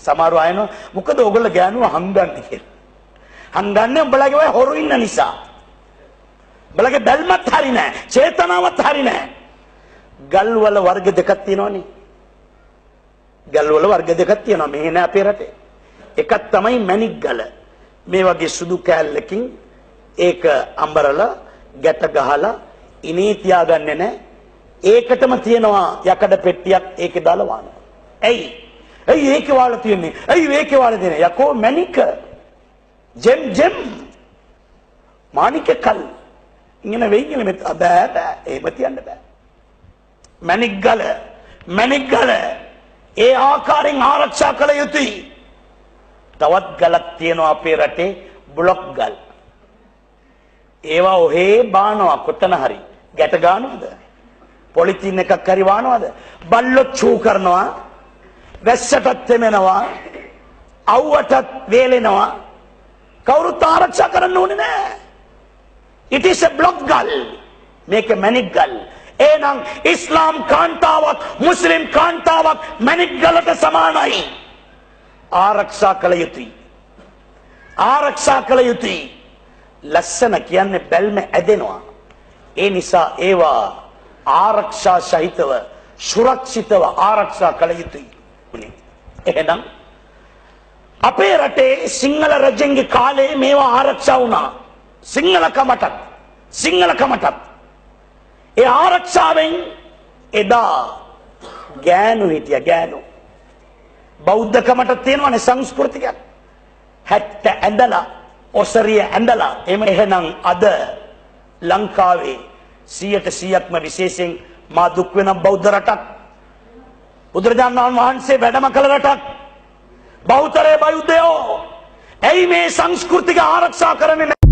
සමහරව අයනවා මොකද ඕගොල්ලෝ ගෑනුව හංගන්නේ කියලා. හංගන්නේ උඹලගේ ඔය හොරු ඉන්න නිසා. උඹලගේ බැල්මත් හරි නෑ, චේතනාවත් හරි නෑ. ගල් වල වර්ග දෙකක් තියෙනවනේ. ගල් වල වර්ග දෙකක් තියෙනවා මේ නෑ අපේ රටේ. එකක් තමයි මැණික් ගල. මේ වගේ සුදු කෑල්ලකින් ඒක අඹරලා ගැට ගහලා ඉනේ තියාගන්නේ නෑ. ඒකටම තියෙනවා යකඩ පෙට්ටියක් ඒකේ දාලා වහනවා. ඇයි ඒකේ වාල තියෙන්නේ? ඇයි ඒකේ වාල දෙන්නේ? යකෝ මැණික. ජෙම් මාණික කල්. ඉങ്ങനെ වෙයි කියලා මෙත් බෑ එහෙම තියන්න බෑ. මැණික් ගල ඒ ආකාරයෙන් ආරක්ෂා කළ යුතුයි. තවත් ගලක් තියෙනවා අපේ රටේ බ්ලොක් ගල්. ඒවා ඔහේ බානවා කොතන හරි. ගැට ගන්නවද? පොලිතින් එකක් හරි වානවද? බල්ලොත් චූ කරනවා. වැස්සටත් තෙමෙනවා. අවුවටත් වේලෙනවා. කවුරුත් ආරක්ෂා කරන්න ඕනේ නෑ. It is a block ගල්. මේක මැණික් ගල්. එහෙනම් ඉස්ලාම් කාන්තාවක් මුස්ලිම් කාන්තාවක් මැණික් ගලට සමානයි. ආරක්ෂා කළ යුතුයි. ලස්සන කියන්නේ බැල්ම ඇදෙනවා. ඒ නිසා ඒවා ආරක්ෂා සහිතව සුරක්ෂිතව ආරක්ෂා කළ යුතුයි. එහෙනම් අපේ රටේ සිංහල රජෙන්ගේ කාලේ මේවා ආරක්ෂා වුණා. සිංහලකමටත් ඒ ආරක්ෂාවෙන් එදා ගෑනු හිටිය ගෑනු. බෞද්ධකමට තියෙනවනේ සංස්කෘතිකයක්. හැට්ට ඇඳලා ඔසරිය ඇඳලා එහෙනම් අද ලංකාවේ 100%ක්ම විශේෂයෙන් මා දුක් වෙන බෞද්ධ රටක්. බුදුරජාණන් වහන්සේ වැඩම කළ රටක්. බෞද්ධරේ බෞද්ධයෝ ඇයි මේ සංස්කෘතික ආරක්ෂා කරන්නේ?